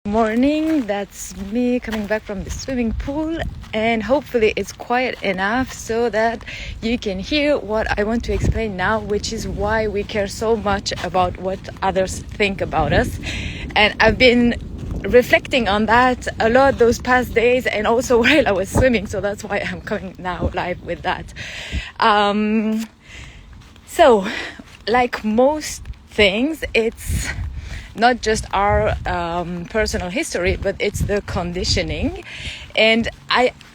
Morning, that's me coming back from the swimming pool, and hopefully it's quiet enough so that you can hear what I want to explain now, which is why we care so much about what others think about us. And I've been reflecting on that a lot those past days, and also while I was swimming, so that's why I'm coming now live with that. So like most things, it's not just our personal history, but it's the conditioning. And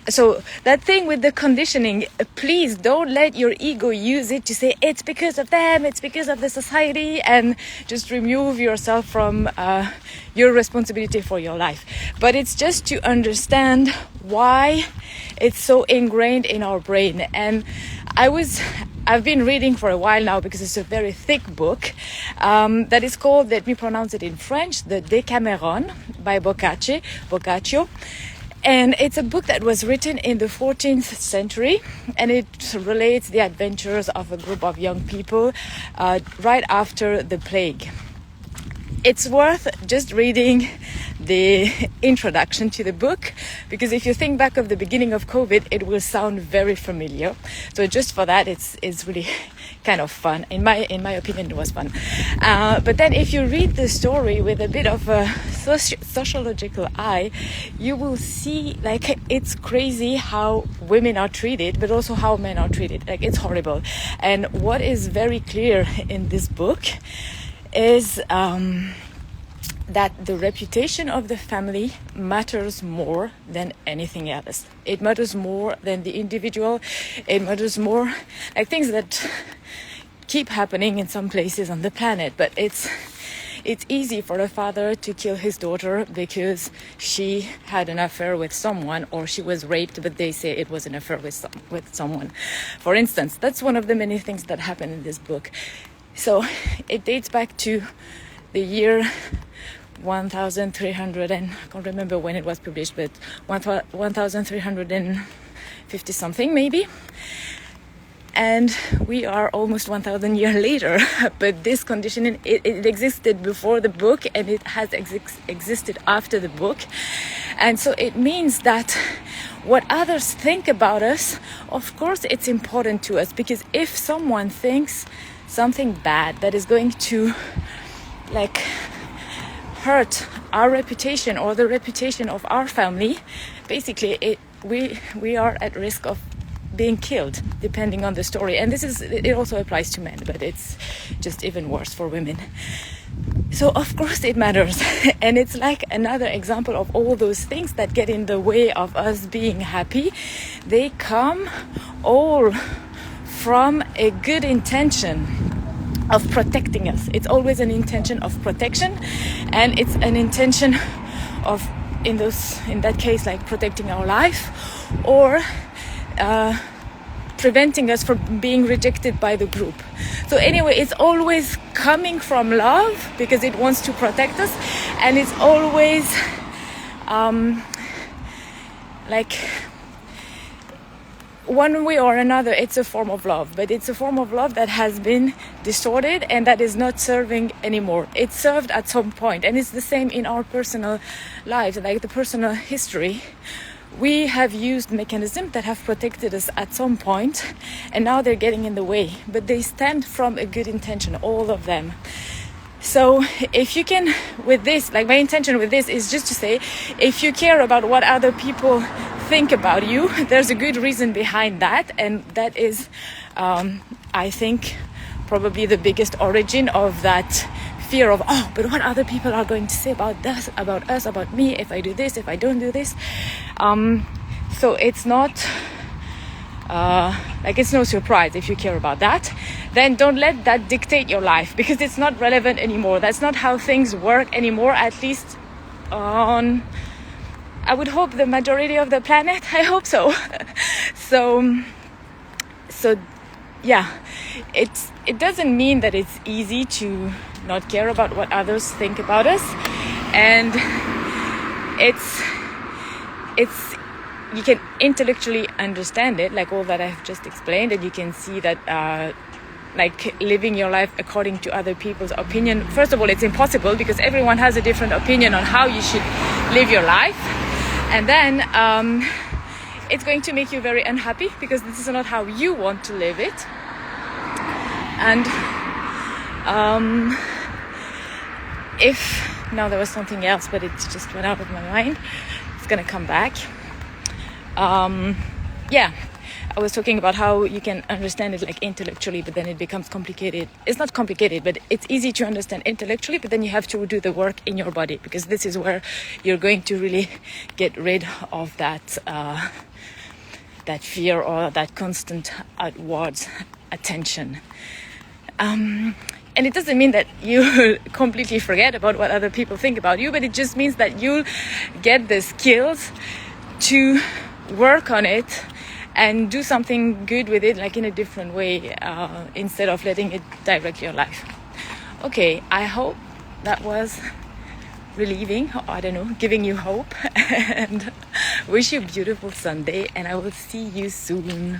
so that thing with the conditioning, please don't let your ego use it to say it's because of them, it's because of the society, and just remove yourself from your responsibility for your life. But it's just to understand why it's so ingrained in our brain. And I've been reading for a while now, because it's a very thick book that is called, let me pronounce it in French, the Decameron by Boccaccio. And it's a book that was written in the 14th century, and it relates the adventures of a group of young people right after the plague. It's worth just reading the introduction to the book, because if you think back of the beginning of COVID, it will sound very familiar. So just for that, it's really kind of fun. In my opinion, it was fun. But then if you read the story with a bit of a sociological eye, you will see like it's crazy how women are treated, but also how men are treated. Like, it's horrible. And what is very clear in this book is that the reputation of the family matters more than anything else. It matters more than the individual. It matters more, like things that keep happening in some places on the planet. But it's easy for a father to kill his daughter because she had an affair with someone, or she was raped, but they say it was an affair with someone. For instance, that's one of the many things that happen in this book. So it dates back to the year 1300, and I can't remember when it was published, but 1350 something maybe. And we are almost 1,000 years later. But this conditioning, it existed before the book, and it has existed after the book. And so it means that what others think about us, of course it's important to us, because if someone thinks something bad that is going to like hurt our reputation or the reputation of our family, basically we are at risk of being killed, depending on the story. And it also applies to men, but it's just even worse for women. So of course it matters. And it's like another example of all those things that get in the way of us being happy. They come all from a good intention of protecting us. It's always an intention of protection, and it's an intention of, in that case, like protecting our life, or preventing us from being rejected by the group. So anyway, it's always coming from love, because it wants to protect us, and it's always like, one way or another, it's a form of love, but it's a form of love that has been distorted and that is not serving anymore. It served at some point, and it's the same in our personal lives, like the personal history. We have used mechanisms that have protected us at some point, and now they're getting in the way, but they stem from a good intention, all of them. So if you can, with this, like my intention with this is just to say, if you care about what other people think about you, there's a good reason behind that, and that is I think probably the biggest origin of that fear of, but what other people are going to say about us, about me, if I do this, if I don't do this. So it's not it's no surprise if you care about that. Then don't let that dictate your life, because it's not relevant anymore. That's not how things work anymore, at least on, I would hope, the majority of the planet. I hope so. So yeah, it doesn't mean that it's easy to not care about what others think about us, and it's you can intellectually understand it, like all that I've just explained, and you can see that like living your life according to other people's opinion. First of all, it's impossible because everyone has a different opinion on how you should live your life, and then it's going to make you very unhappy because this is not how you want to live it. And if now there was something else, but it just went out of my mind. It's gonna come back. Yeah, I was talking about how you can understand it like intellectually, but then it becomes complicated. It's not complicated, but it's easy to understand intellectually, but then you have to do the work in your body, because this is where you're going to really get rid of that that fear or that constant outwards attention. And it doesn't mean that you completely forget about what other people think about you, but it just means that you get the skills to work on it and do something good with it, like in a different way, instead of letting it direct your life. Okay, I hope that was relieving, or I don't know, giving you hope, and wish you a beautiful Sunday, and I will see you soon.